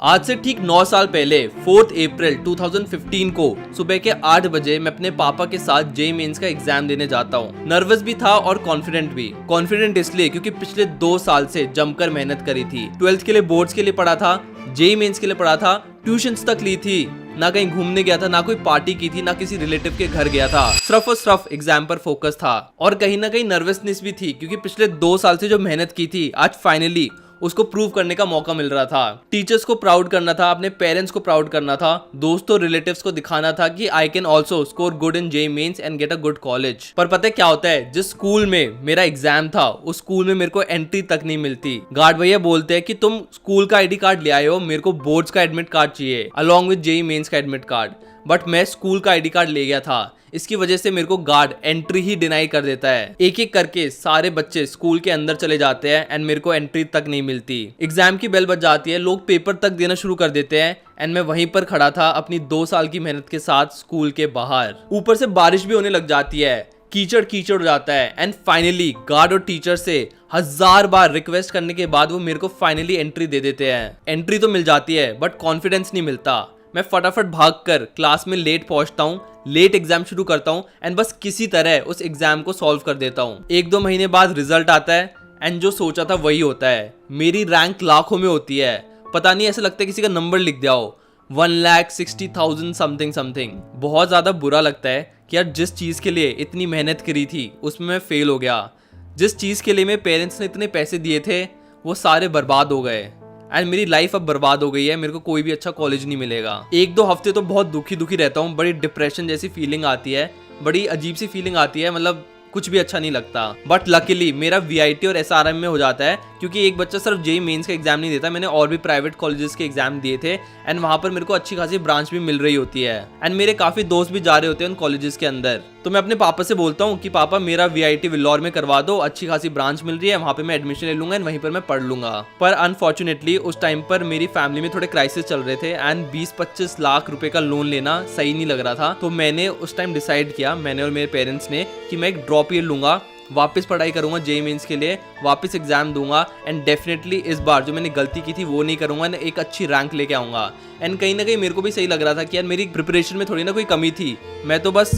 आज से ठीक 9 साल पहले 4 अप्रैल 2015 को सुबह के 8 बजे मैं अपने पापा के साथ जेईई मेंस का एग्जाम देने जाता हूँ। नर्वस भी था और कॉन्फिडेंट भी। कॉन्फिडेंट इसलिए क्योंकि पिछले 2 साल से जमकर मेहनत करी थी। 12th के लिए बोर्ड्स के लिए पढ़ा था, जेईई मेंस के लिए पढ़ा था, ट्यूशंस तक ली थी, ना कहीं घूमने गया था, ना कोई पार्टी की थी, ना किसी रिलेटिव के घर गया था। सिर्फ और सिर्फ एग्जाम पर फोकस था और कहीं ना कहीं नर्वसनेस भी थी क्योंकि पिछले 2 साल से जो मेहनत की थी आज फाइनली उसको प्रूव करने का मौका मिल रहा था। टीचर्स को प्राउड करना था, अपने पेरेंट्स को प्राउड करना था, दोस्तों रिलेटिव्स को दिखाना था कि I can also score good in JEE mains and get a good college. पर पता है क्या होता है, जिस स्कूल में मेरा एग्जाम था उस स्कूल में मेरे को एंट्री तक नहीं मिलती। गार्ड भैया बोलते हैं कि तुम स्कूल का आईडी कार्ड ले आए हो, मेरे को बोर्ड्स का एडमिट कार्ड चाहिए अलॉन्ग विद जेईई मेंस का एडमिट कार्ड। बट मैं स्कूल का आईडी कार्ड ले गया था, इसकी वजह से मेरे को गार्ड एंट्री ही डिनाई कर देता है। एक एक करके सारे बच्चे स्कूल के अंदर चले जाते हैं एंड मेरे को एंट्री तक नहीं मिलती। एग्जाम की बेल बज जाती है, लोग पेपर तक देना शुरू कर देते हैं एंड मैं वहीं पर खड़ा था अपनी 2 साल की मेहनत के साथ स्कूल के बाहर। ऊपर से बारिश भी होने लग जाती है, कीचड़ कीचड़ हो जाता है एंड फाइनली गार्ड और टीचर से 1000 बार रिक्वेस्ट करने के बाद वो मेरे को फाइनली एंट्री दे देते हैं। एंट्री तो मिल जाती है बट कॉन्फिडेंस नहीं मिलता। मैं फटाफट भागकर क्लास में लेट पहुंचता हूँ, लेट एग्जाम शुरू करता हूँ एंड बस किसी तरह उस एग्जाम को सॉल्व कर देता हूँ। 1-2 महीने बाद रिजल्ट आता है एंड जो सोचा था वही होता है। मेरी रैंक लाखों में होती है, पता नहीं ऐसा लगता है किसी का नंबर लिख दिया हो, 1,60,000 समथिंग। बहुत ज्यादा बुरा लगता है कि यार जिस चीज के लिए इतनी मेहनत करी थी उसमें मैं फेल हो गया। जिस चीज के लिए मेरे पेरेंट्स ने इतने पैसे दिए थे वो सारे बर्बाद हो गए एंड मेरी लाइफ अब बर्बाद हो गई है। मेरे को कोई भी अच्छा कॉलेज नहीं मिलेगा। 1-2 हफ्ते तो बहुत दुखी रहता हूँ, बड़ी डिप्रेशन जैसी फीलिंग आती है, बड़ी अजीब सी फीलिंग आती है, मतलब कुछ भी अच्छा नहीं लगता। बट लकीली मेरा वीआईटी और एसआरएम में हो जाता है क्योंकि एक बच्चा सिर्फ जेईई मेंस का एग्जाम नहीं देता, मैंने और भी प्राइवेट कॉलेजेस के एग्जाम दिए थे एंड वहां पर मेरे को अच्छी खासी ब्रांच भी मिल रही होती है एंड मेरे काफी दोस्त भी जा रहे होते हैं उन कॉलेजेस के अंदर। तो मैं अपने पापा से बोलता हूँ कि पापा मेरा वीआईटी विल्लौर में करवा दो, अच्छी खासी ब्रांच मिल रही है, वहां पे मैं एडमिशन ले लूंगा एंड वहीं पर मैं पढ़ लूंगा। पर अनफॉर्चुनेटली उस टाइम पर मेरी फैमिली में थोड़े क्राइसिस चल रहे थे एंड 20-25 लाख रुपए का लोन लेना सही नहीं लग रहा था। तो मैंने उस टाइम डिसाइड किया, मैंने और मेरे पेरेंट्स ने, कि मैं एक ड्रॉप ईयर लूंगा, वापस पढ़ाई करूंगा जेईई मेंस के लिए, वापस एग्जाम दूंगा एंड डेफिनेटली इस बार जो मैंने गलती की थी वो नहीं करूंगा, एक अच्छी रैंक लेके आऊंगा। एंड कहीं ना कहीं मेरे को भी सही लग रहा था कि यार मेरी प्रिपरेशन में थोड़ी ना कोई कमी थी, मैं तो बस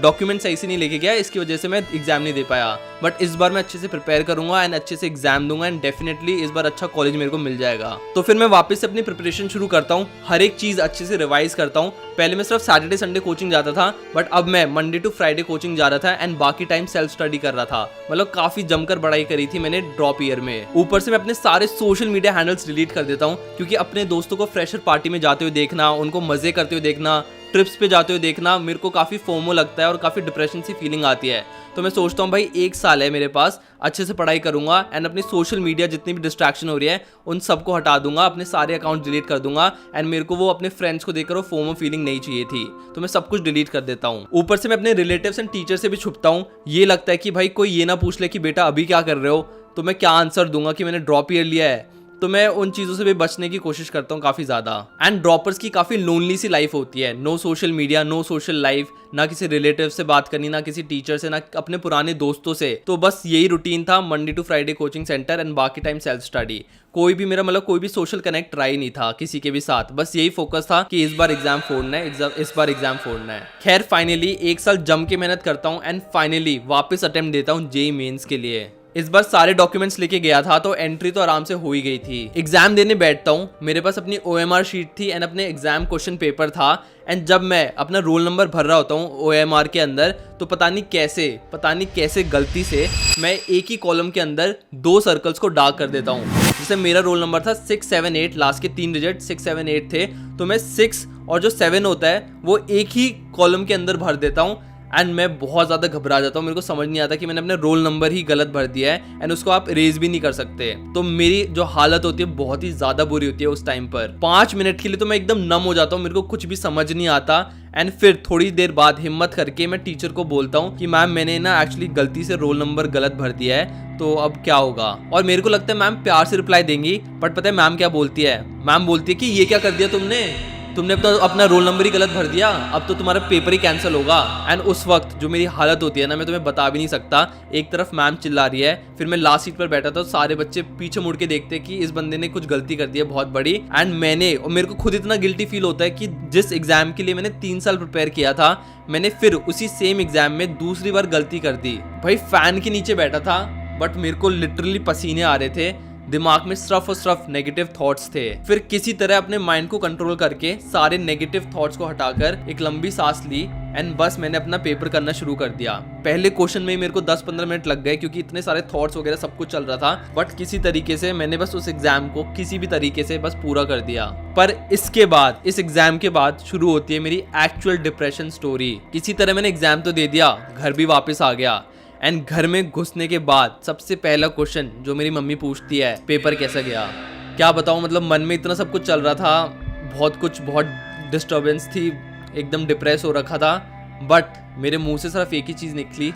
डॉक्यूमेंट सही से नहीं लेके गया, इसकी वजह से मैं एग्जाम नहीं दे पाया। बट इस बार मैं अच्छे से प्रिपेयर करूंगा एंड अच्छे से एग्जाम दूंगा एंड डेफिनेटली इस बार अच्छा कॉलेज मेरे को मिल जाएगा। तो फिर मैं वापस से अपनी प्रिपरेशन शुरू करता हूँ, हर एक चीज अच्छे से रिवाइज करता हूँ। पहले मैं सिर्फ सैटरडे संडे कोचिंग जाता था बट अब मैं मंडे टू फ्राइडे कोचिंग जा रहा था एंड बाकी टाइम सेल्फ स्टडी कर रहा था। मतलब काफी जमकर पढ़ाई करी थी मैंने ड्रॉप ईयर में। ऊपर से मैं अपने सारे सोशल मीडिया हैंडल्स डिलीट कर देता हूँ क्योंकि अपने दोस्तों को फ्रेशर पार्टी में जाते हुए देखना, उनको मजे करते हुए देखना, ट्रिप्स पे जाते हुए देखना मेरे को काफी फोमो लगता है और काफी डिप्रेशन सी फीलिंग आती है। तो मैं सोचता हूँ भाई 1 साल है मेरे पास, अच्छे से पढ़ाई करूंगा एंड अपनी सोशल मीडिया जितनी भी डिस्ट्रैक्शन हो रही है उन सबको हटा दूंगा, अपने सारे अकाउंट डिलीट कर दूंगा एंड मेरे को वो अपने फ्रेंड्स को देखकर वो फोमो फीलिंग नहीं चाहिए थी, तो मैं सब कुछ डिलीट कर देता हूँ। ऊपर से मैं अपने रिलेटिव्स एंड टीचर से भी छुपता हूँ। ये लगता है कि भाई कोई ये ना पूछ ले कि बेटा अभी क्या कर रहे हो, तो मैं क्या आंसर दूंगा कि मैंने ड्रॉप ईयर लिया है। तो मैं उन चीज़ों से भी बचने की कोशिश करता हूँ काफ़ी ज़्यादा। एंड ड्रॉपर्स की काफ़ी लोनली सी लाइफ होती है, no social media, no social life, ना किसी रिलेटिव से बात करनी, ना किसी टीचर से, ना अपने पुराने दोस्तों से। तो बस यही रूटीन था, Monday to Friday coaching centre and बाकी टाइम सेल्फ स्टडी। कोई भी मेरा मतलब कोई भी सोशल कनेक्ट रहा ही नहीं था किसी के भी साथ, बस यही फोकस था कि इस बार एग्जाम फोड़ना है, इस बार एग्जाम फोड़ना है। खैर फाइनली 1 साल जम के मेहनत करता हूँ एंड फाइनली वापस अटेम्प्ट देता हूँ जेईई मेंस के लिए। इस बार सारे डॉक्यूमेंट्स लेके गया था तो एंट्री तो आराम से हो ही गई थी। एग्जाम देने बैठता हूँ, मेरे पास अपनी ओएमआर शीट थी एंड अपने एग्जाम क्वेश्चन पेपर था एंड जब मैं अपना रोल नंबर भर रहा होता हूँ ओएमआर के अंदर तो पता नहीं कैसे गलती से मैं एक ही कॉलम के अंदर 2 सर्कल्स को डार्क कर देता हूँ। जैसे मेरा रोल नंबर था 678, लास्ट के 3 डिजिट 678 थे, तो मैं 6 और जो 7 होता है वो एक ही कॉलम के अंदर भर देता हूँ एंड मैं बहुत ज़्यादा घबरा जाता हूँ। मेरे को समझ नहीं आता कि मैंने अपने रोल नंबर ही गलत भर दिया है एंड उसको आप इरेज भी नहीं कर सकते। तो मेरी जो हालत होती है बहुत ही ज़्यादा बुरी होती है उस टाइम पर। 5 मिनट के लिए तो मैं एकदम नम हो जाता हूँ, मेरे को कुछ भी समझ नहीं आता एंड फिर थोड़ी देर बाद हिम्मत करके मैं टीचर को बोलता हूँ कि मैम मैंने ना एक्चुअली गलती से रोल नंबर गलत भर दिया है, तो अब क्या होगा। और मेरे को लगता है मैम प्यार से रिप्लाई देंगी, बट पता है मैम क्या बोलती है, मैम बोलती है कि ये क्या कर दिया तुमने, तुमने अब तो अपना रोल नंबर ही गलत भर दिया, अब तो तुम्हारा पेपर ही कैंसिल होगा। एंड उस वक्त जो मेरी हालत होती है ना, मैं तुम्हें बता भी नहीं सकता। एक तरफ मैम चिल्ला रही है, फिर मैं लास्ट सीट पर बैठा था, सारे बच्चे पीछे मुड़ के देखते कि इस बंदे ने कुछ गलती कर दी है बहुत बड़ी। एंड मेरे को खुद इतना गिल्टी फील होता है कि जिस एग्जाम के लिए मैंने 3 साल प्रिपेयर किया था, मैंने फिर उसी सेम एग्जाम में दूसरी बार गलती कर दी। भाई फैन के नीचे बैठा था, बट मेरे को लिटरली पसीने आ रहे थे, दिमाग में सिर्फ और सिर्फ नेगेटिव थॉट्स थे। फिर किसी तरह अपने माइंड को कंट्रोल करके सारे नेगेटिव थॉट्स को हटाकर एक लंबी सांस ली एंड बस मैंने अपना पेपर करना शुरू कर दिया। पहले क्वेश्चन में ही मेरे को 10-15 मिनट लग गए क्योंकि इतने सारे थॉट्स वगैरह सब कुछ चल रहा था, बट किसी तरीके से मैंने बस उस एग्जाम को किसी भी तरीके से बस पूरा कर दिया। पर इसके बाद, इस एग्जाम के बाद शुरू होती है मेरी एक्चुअल डिप्रेशन स्टोरी। किसी तरह मैंने एग्जाम तो दे दिया, घर भी वापस आ गया एंड घर में घुसने के बाद सबसे पहला क्वेश्चन जो मेरी मम्मी पूछती है, पेपर कैसा गया। क्या बताऊँ, मतलब मन में इतना सब कुछ चल रहा था, बहुत डिस्टर्बेंस थी, एकदम डिप्रेस हो रखा था, बट मेरे मुंह से सिर्फ एक ही चीज़ निकली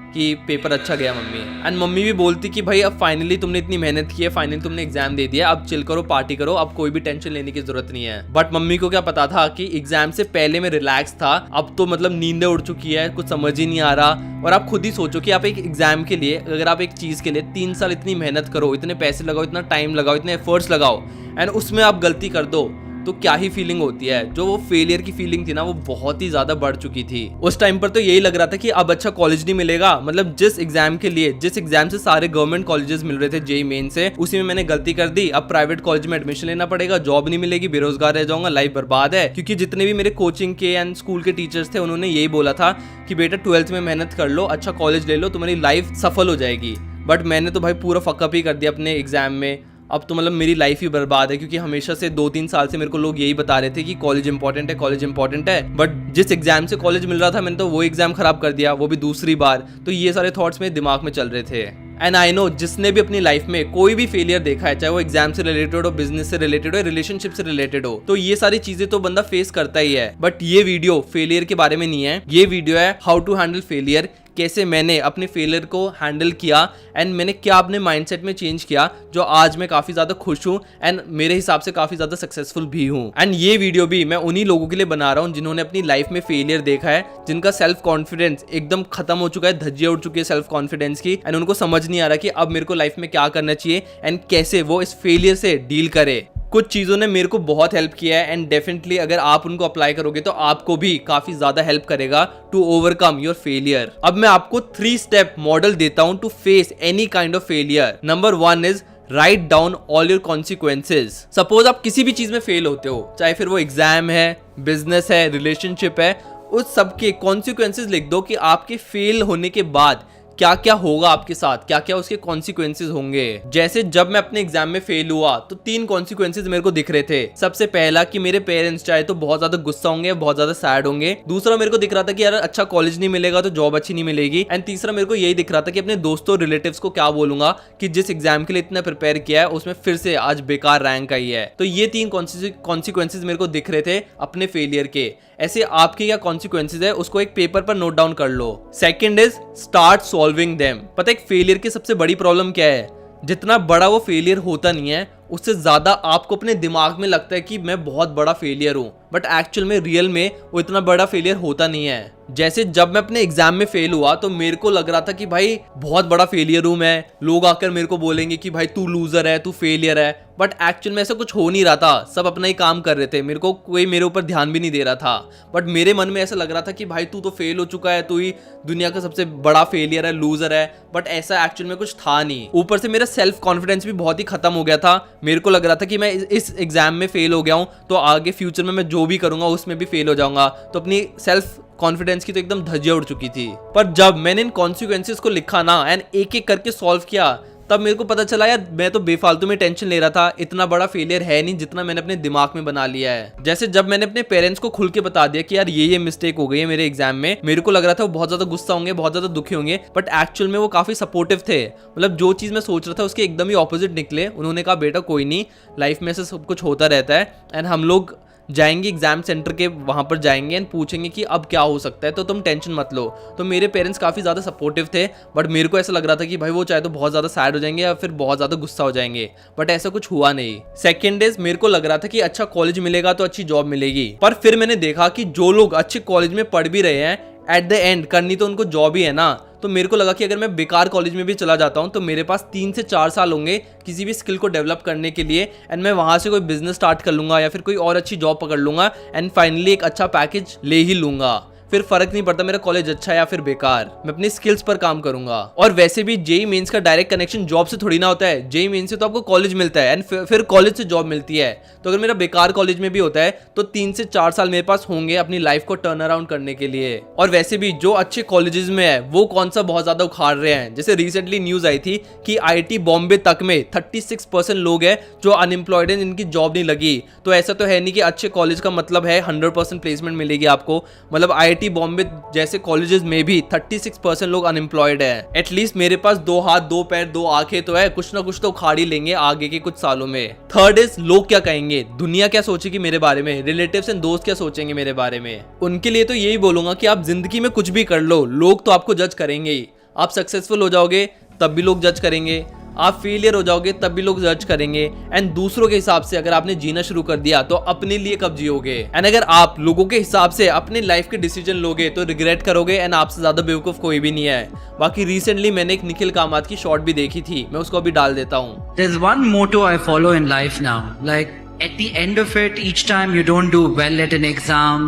कि पेपर अच्छा गया मम्मी। एंड मम्मी भी बोलती कि भाई अब फाइनली तुमने इतनी मेहनत की है, फाइनली तुमने एग्जाम दे दिया, अब चिल करो, पार्टी करो, अब कोई भी टेंशन लेने की जरूरत नहीं है। बट मम्मी को क्या पता था कि एग्जाम से पहले मैं रिलैक्स था, अब तो मतलब नींदें उड़ चुकी है, कुछ समझ ही नहीं आ रहा। और आप खुद ही सोचो कि आप एक एग्जाम के लिए, अगर आप एक चीज़ के लिए 3 साल इतनी मेहनत करो, इतने पैसे लगाओ, इतना टाइम लगाओ, इतने एफर्ट्स लगाओ, एंड उसमें आप गलती कर दो तो क्या ही फीलिंग होती है। जो वो फेलियर की फीलिंग थी ना, वो बहुत ही ज्यादा बढ़ चुकी थी। उस टाइम पर तो यही लग रहा था कि अब अच्छा कॉलेज नहीं मिलेगा, मतलब जिस एग्जाम से सारे गवर्नमेंट कॉलेजेस मिल रहे थे जेईई मेन से, उसी में मैंने गलती कर दी। अब प्राइवेट कॉलेज में एडमिशन लेना पड़ेगा, जॉब नहीं मिलेगी, बेरोजगार रह जाऊंगा, लाइफ बर्बाद है। क्योंकि जितने भी मेरे कोचिंग के एंड स्कूल के टीचर्स थे, उन्होंने यही बोला था कि बेटा 12th में मेहनत कर लो, अच्छा कॉलेज ले लो, तुम्हारी लाइफ सफल हो जाएगी। बट मैंने तो भाई पूरा फकअप ही कर दिया अपने एग्जाम में। अब तो मतलब मेरी लाइफ ही बर्बाद है, क्योंकि हमेशा से 2-3 साल से मेरे को लोग यही बता रहे थे कि कॉलेज इंपॉर्टेंट है, कॉलेज इंपॉर्टेंट है। बट जिस एग्जाम से कॉलेज मिल रहा था, मैंने तो वो एग्जाम खराब कर दिया, वो भी दूसरी बार। तो ये सारे थॉट्स मेरे दिमाग में चल रहे थे। एंड आई नो, जिसने भी अपनी लाइफ में कोई भी फेलियर देखा है, चाहे वो एग्जाम से रिलेटेड हो, बिजनेस से रिलेटेड हो, रिलेशनशिप से रिलेटेड हो, तो ये सारी चीजें तो बंदा फेस करता ही है। बट ये वीडियो फेलियर के बारे में नहीं है, ये वीडियो है हाउ टू हैंडल फेलियर, कैसे मैंने अपने फेलियर को हैंडल किया एंड मैंने क्या अपने माइंडसेट में चेंज किया, जो आज मैं काफी ज्यादा खुश हूँ एंड मेरे हिसाब से काफी ज्यादा सक्सेसफुल भी हूँ। एंड ये वीडियो भी मैं उन्हीं लोगों के लिए बना रहा हूँ जिन्होंने अपनी लाइफ में फेलियर देखा है, जिनका सेल्फ कॉन्फिडेंस एकदम खत्म हो चुका है, धज्जियां उड़ चुकी है सेल्फ कॉन्फिडेंस की, एंड उनको समझ नहीं आ रहा कि अब मेरे को लाइफ में क्या करना चाहिए एंड कैसे वो इस फेलियर से डील करे। कुछ चीज़ों ने मेरे को बहुत हेल्प किया है एंड डेफिनेटली अगर आप उनको अप्लाई करोगे तो आपको भी काफ़ी ज़्यादा हेल्प करेगा टू ओवरकम योर फेलियर। अब मैं आपको 3 स्टेप मॉडल देता हूं to face any kind of failure. Number 1 is write down all your consequences. Suppose आप किसी भी चीज़ में फेल होते हो, चाहे फिर वो एग्जाम है, बिजनेस है, रिलेशनशिप है, उस सबके कॉन्सिक्वेंसेज लिख दो कि आपके फेल होने के बाद क्या क्या होगा आपके साथ, क्या क्या उसके कॉन्सिक्वेंसेज होंगे। जैसे जब मैं अपने एग्जाम में फेल हुआ तो 3 कॉन्सिक्वेंसेज मेरे को दिख रहे थे। सबसे पहला कि मेरे पेरेंट्स चाहे तो बहुत ज्यादा गुस्सा होंगे, बहुत ज्यादा सैड होंगे। दूसरा मेरे को दिख रहा था कि यार अच्छा कॉलेज नहीं मिलेगा तो जॉब अच्छी नहीं मिलेगी। एंड तीसरा मेरे को यही दिख रहा था कि अपने दोस्तों रिलेटिव्स को क्या बोलूंगा कि जिस एग्जाम के लिए इतना प्रिपेयर किया है उसमें फिर से आज बेकार रैंक आई है। तो ये 3 कॉन्सिक्वेंसेज मेरे को दिख रहे थे अपने फेलियर के। ऐसे आपके क्या कॉन्सिक्वेंसेज है उसको एक पेपर पर नोट डाउन कर लो। Second is start solving them. पता है एक फेलियर की सबसे बड़ी प्रॉब्लम क्या है? जितना बड़ा वो फेलियर होता नहीं है, उससे ज्यादा आपको अपने दिमाग में लगता है कि मैं बहुत बड़ा फेलियर हूं, बट एक्चुअल में रियल में वो इतना बड़ा फेलियर होता नहीं है। जैसे जब मैं अपने एग्जाम में फेल हुआ तो मेरे को लग रहा था कि भाई बहुत बड़ा फेलियर हूं मैं, लोग आकर मेरे को बोलेंगे कि भाई तू लूजर है, तू फेलियर है। बट एक्चुअल में ऐसा कुछ हो नहीं रहा था, सब अपना ही काम कर रहे थे, मेरे को कोई मेरे ऊपर ध्यान भी नहीं दे रहा था। बट मेरे मन में ऐसा लग रहा था कि भाई तू तो फेल हो चुका है, तू ही दुनिया का सबसे बड़ा फेलियर है, लूजर है। बट ऐसा एक्चुअल में कुछ था नहीं। ऊपर से मेरा सेल्फ कॉन्फिडेंस भी बहुत ही खत्म हो गया था। मेरे को लग रहा था कि मैं इस एग्जाम में फेल हो गया हूं तो आगे फ्यूचर में मैं जो भी करूंगा उसमें भी फेल हो जाऊंगा। तो अपनी सेल्फ कॉन्फिडेंस की तो एकदम धज्जियां उड़ चुकी थी। पर जब मैंने इन कॉन्सिक्वेंसेस को लिखा ना एंड एक एक करके सॉल्व किया, तब मेरे को पता चला यार मैं तो बेफालतू में टेंशन ले रहा था, इतना बड़ा फेलियर है नहीं जितना मैंने अपने दिमाग में बना लिया है। जैसे जब मैंने अपने पेरेंट्स को खुल के बता दिया कि यार ये मिस्टेक हो गई है मेरे एग्जाम में, मेरे को लग रहा था वो बहुत ज्यादा गुस्सा होंगे, बहुत ज्यादा दुखी होंगे, बट एक्चुअल में वो काफी सपोर्टिव थे। मतलब जो चीज मैं सोच रहा था उसके एकदम ही ऑपोजिट निकले। उन्होंने कहा बेटा कोई नहीं, लाइफ में ऐसे सब कुछ होता रहता है एंड हम लोग जाएंगे एग्जाम सेंटर के वहाँ पर जाएंगे एंड पूछेंगे कि अब क्या हो सकता है, तो तुम टेंशन मत लो। तो मेरे पेरेंट्स काफ़ी ज़्यादा सपोर्टिव थे, बट मेरे को ऐसा लग रहा था कि भाई वो चाहे तो बहुत ज़्यादा सैड हो जाएंगे या फिर बहुत ज़्यादा गुस्सा हो जाएंगे, बट ऐसा कुछ हुआ नहीं। सेकेंड इज मेरे को लग रहा था कि अच्छा कॉलेज मिलेगा तो अच्छी जॉब मिलेगी, पर फिर मैंने देखा कि जो लोग अच्छे कॉलेज में पढ़ भी रहे हैं एट द एंड करनी तो उनको जॉब ही है ना। तो मेरे को लगा कि अगर मैं बेकार कॉलेज में भी चला जाता हूँ तो मेरे पास 3 से 4 साल होंगे किसी भी स्किल को डेवलप करने के लिए, एंड मैं वहां से कोई बिजनेस स्टार्ट कर लूंगा या फिर कोई और अच्छी जॉब पकड़ लूंगा एंड फाइनली एक अच्छा पैकेज ले ही लूंगा। फिर फर्क नहीं पड़ता मेरा कॉलेज अच्छा है या फिर बेकार, मैं अपनी स्किल्स पर काम करूंगा। और वैसे भी जेईई मेंस का डायरेक्ट कनेक्शन जॉब से थोड़ी ना होता है, जेईई मेंस से तो आपको कॉलेज मिलता है एंड फिर कॉलेज से जॉब मिलती है। तो अगर मेरा बेकार कॉलेज में भी होता है तो 3 से 4 साल मेरे पास होंगे अपनी लाइफ को टर्न अराउंड करने के लिए। और वैसे भी जो अच्छे कॉलेजेस में है वो कौन सा बहुत ज्यादा उखाड़ रहे हैं। जैसे रिसेंटली न्यूज आई थी कि आईआईटी बॉम्बे तक में 36% लोग हैं जो अनएम्प्लॉयड हैं, जिनकी जॉब नहीं लगी। तो ऐसा तो है नहीं कि अच्छे कॉलेज का मतलब है 100% प्लेसमेंट मिलेगी आपको, मतलब आईआईटी बॉम्बे जैसे कॉलेजेस में भी 36% लोग अनएम्प्लॉयड है। एटलीस्ट मेरे पास 2 हाथ 2 पैर 2 आंखें तो है, कुछ ना कुछ तो उखाड़ ही लेंगे आगे के कुछ सालों में। थर्ड इज लोग क्या कहेंगे, दुनिया क्या सोचेगी मेरे बारे में, रिलेटिव्स एंड दोस्त क्या सोचेंगे मेरे बारे में। उनके लिए तो यही बोलूंगा कि आप जिंदगी में कुछ भी कर लो, लोग तो आपको जज करेंगे ही। आप सक्सेसफुल हो जाओगे तब भी लोग जज करेंगे, आप फेलियर हो जाओगे तब भी लोग जज करेंगे, एंड दूसरों के हिसाब से अगर आपने जीना शुरू कर दिया तो अपने लिए कब जियोगे। एंड अगर आप लोगों के हिसाब से अपने लाइफ के डिसीजन लोगे तो रिग्रेट करोगे, एंड आपसे ज्यादा बेवकूफ कोई भी नहीं है। बाकी रिसेंटली मैंने एक निखिल कामत की शॉर्ट भी देखी थी, मैं उसको अभी डाल देता हूँ। There's one motto I follow in life now. Like at the end of it, each time you don't do well at an exam,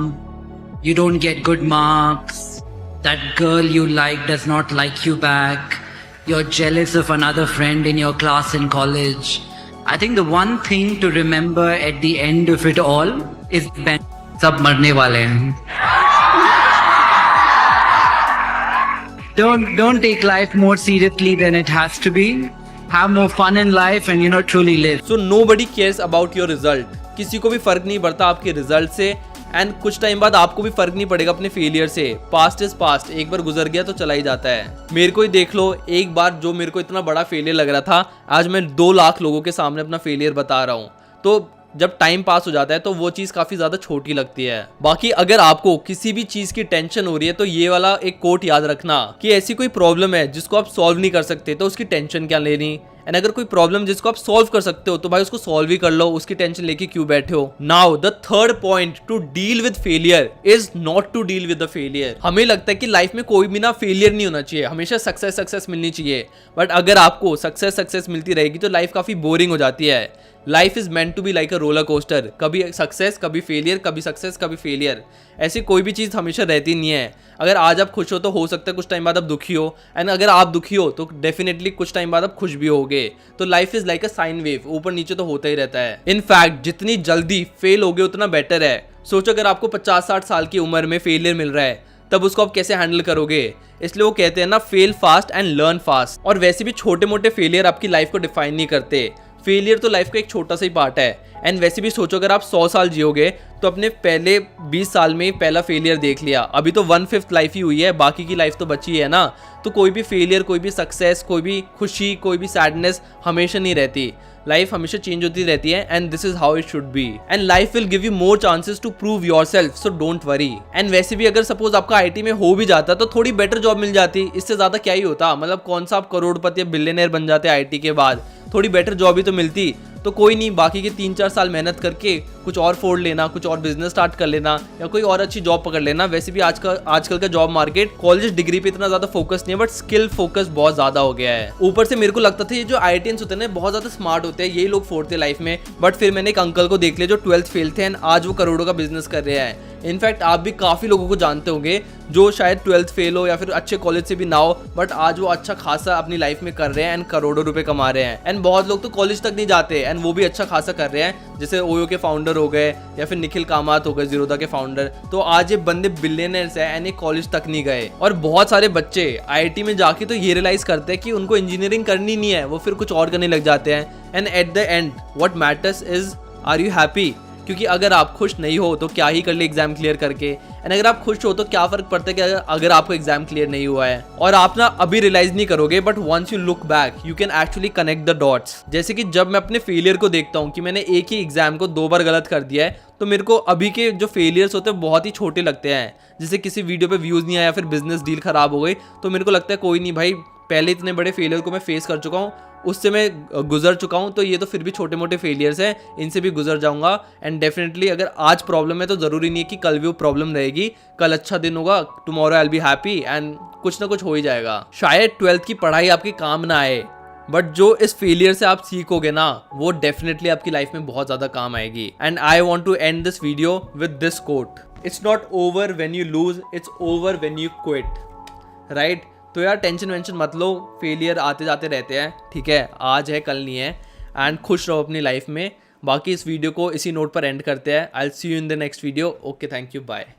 you don't get good marks, that girl you like does not like you back, you're jealous of another friend in your class in college. I think the one thing to remember at the end of it all is सब मरने वाले हैं. Don't take life more seriously than it has to be. Have more fun in life and truly live. So nobody cares about your result. किसी को भी फर्क नहीं पड़ता आपके रिजल्ट से, एंड कुछ टाइम बाद आपको भी फर्क नहीं पड़ेगा अपने फेलियर से। पास्ट इज पास्ट, एक बार गुजर गया तो चला ही जाता है। मेरे को ही देख लो, एक बार जो मेरे को इतना बड़ा फेलियर लग रहा था, आज मैं 2 लाख लोगों के सामने अपना फेलियर बता रहा हूँ। तो जब टाइम पास हो जाता है तो वो चीज काफी ज्यादा छोटी लगती है। बाकी अगर आपको किसी भी चीज की टेंशन हो रही है तो ये वाला एक कोट याद रखना कि ऐसी कोई प्रॉब्लम है जिसको आप सॉल्व नहीं कर सकते तो उसकी टेंशन क्या लेनी, एंड अगर कोई प्रॉब्लम जिसको आप सॉल्व कर सकते हो तो भाई उसको सॉल्व ही कर लो, उसकी टेंशन लेके क्यों बैठे हो। Now the third point to deal with failure is not to deal with the failure. हमें लगता है कि लाइफ में कोई भी ना फेलियर नहीं होना चाहिए, हमेशा सक्सेस मिलनी चाहिए, बट अगर आपको सक्सेस मिलती रहेगी तो लाइफ काफी बोरिंग हो जाती है। Life is meant to be like a roller coaster, कभी सक्सेस कभी फेलियर, कभी सक्सेस कभी फेलियर, ऐसी कोई भी चीज़ हमेशा रहती नहीं है। अगर आज आप खुश हो तो हो सकता है कुछ टाइम बाद आप दुखी हो, एंड अगर आप दुखी हो तो डेफिनेटली कुछ टाइम बाद आप खुश भी होगे। तो life is like a sine wave, ऊपर नीचे तो होता ही रहता है। इनफैक्ट जितनी जल्दी फेल होगे उतना बेटर है। सोचो अगर आपको 50-60 साल की उम्र में फेलियर मिल रहा है तब उसको आप कैसे हैंडल करोगे। इसलिए वो कहते हैं ना, fail fast and learn fast. और वैसे भी छोटे मोटे फेलियर आपकी लाइफ को डिफाइन नहीं करते, फेलियर तो लाइफ का एक छोटा सा ही पार्ट है। एंड वैसे भी सोचो अगर आप 100 साल जियोगे तो अपने पहले 20 साल में पहला फेलियर देख लिया, अभी तो 1/5 लाइफ ही हुई है, बाकी की लाइफ तो बची है ना। तो कोई भी फेलियर, कोई भी सक्सेस, कोई भी खुशी, कोई भी सैडनेस हमेशा नहीं रहती। लाइफ हमेशा चेंज होती रहती है, and this is how it should be. And life will give you more chances to prove yourself, so don't worry. And वैसे भी अगर सपोज आपका आईटी में हो भी जाता तो थोड़ी बेटर जॉब मिल जाती, इससे ज्यादा क्या ही होता। मतलब कौन सा आप करोड़पति या बिलियनर बन जाते आईटी के बाद, थोड़ी बेटर जॉब ही तो मिलती। तो कोई नहीं, बाकी के 3-4 साल मेहनत करके कुछ और फोड़ लेना, कुछ और बिजनेस स्टार्ट कर लेना या कोई और अच्छी जॉब पकड़ लेना। वैसे भी आजकल का जॉब मार्केट कॉलेज डिग्री पे इतना ज्यादा फोकस नहीं है, बट स्किल फोकस बहुत ज्यादा हो गया है। ऊपर से मेरे को लगता था ये जो आईआईटीएंस होते हैं ना बहुत ज्यादा स्मार्ट होते हैं, यही लोग फोड़ते लाइफ में। बट फिर मैंने एक अंकल को देख लिया जो 12th फेल थे एंड आज वो करोड़ों का बिजनेस कर रहे हैं। इनफैक्ट आप भी काफी लोगों को जानते होंगे जो शायद 12th फेल हो या फिर अच्छे कॉलेज से भी ना हो, बट आज वो अच्छा खासा अपनी लाइफ में कर रहे हैं एंड करोड़ों रुपए कमा रहे हैं। एंड बहुत लोग तो कॉलेज तक नहीं जाते एंड वो भी अच्छा खासा कर रहे हैं, जैसे ओयो के फाउंडर हो गए या फिर निखिल कामत हो गए जीरोधा के फाउंडर। तो आज ये बंदे बिलियनर्स है एंड ये कॉलेज तक नहीं गए। और बहुत सारे बच्चे आईआईटी में जाके तो ये रियलाइज करते हैं कि उनको इंजीनियरिंग करनी नहीं है, वो फिर कुछ और करने लग जाते हैं। And at the end what matters is, are you happy? क्योंकि अगर आप खुश नहीं हो तो क्या ही कर ले एग्जाम क्लियर करके, एंड अगर आप खुश हो तो क्या फर्क पड़ता है कि अगर आपको एग्जाम क्लियर नहीं हुआ है। और आप ना अभी रियलाइज नहीं करोगे, but once you look back you can actually connect the dots. जैसे कि जब मैं अपने फेलियर को देखता हूँ कि मैंने एक ही एग्जाम को 2 बार गलत कर दिया है, तो मेरे को अभी के जो फेलियर्स होते हैं बहुत ही छोटे लगते हैं। जैसे किसी वीडियो पे व्यूज नहीं आया, फिर बिजनेस डील खराब हो गई, तो मेरे को लगता है कोई नहीं भाई, पहले इतने बड़े फेलियर को मैं फेस कर चुका हूँ, उससे मैं गुजर चुका हूँ, तो ये तो फिर भी छोटे मोटे फेलियर्स हैं, इनसे भी गुजर जाऊंगा। एंड डेफिनेटली अगर आज प्रॉब्लम है तो ज़रूरी नहीं है कि कल भी वो प्रॉब्लम रहेगी, कल अच्छा दिन होगा, tomorrow I will be happy, and कुछ ना कुछ हो ही जाएगा। शायद 12th की पढ़ाई आपके काम ना आए, बट जो इस फेलियर से आप सीखोगे ना, वो डेफिनेटली आपकी लाइफ में बहुत ज़्यादा काम आएगी। And I want to end this video with this quote, it's not over when you lose, it's over when you quit, right. तो यार टेंशन वेंशन मत लो, फेलियर आते जाते रहते हैं, ठीक है, आज है कल नहीं है, एंड खुश रहो अपनी लाइफ में। बाकी इस वीडियो को इसी नोट पर एंड करते हैं। I will see you in the next video. Okay, thank you, bye.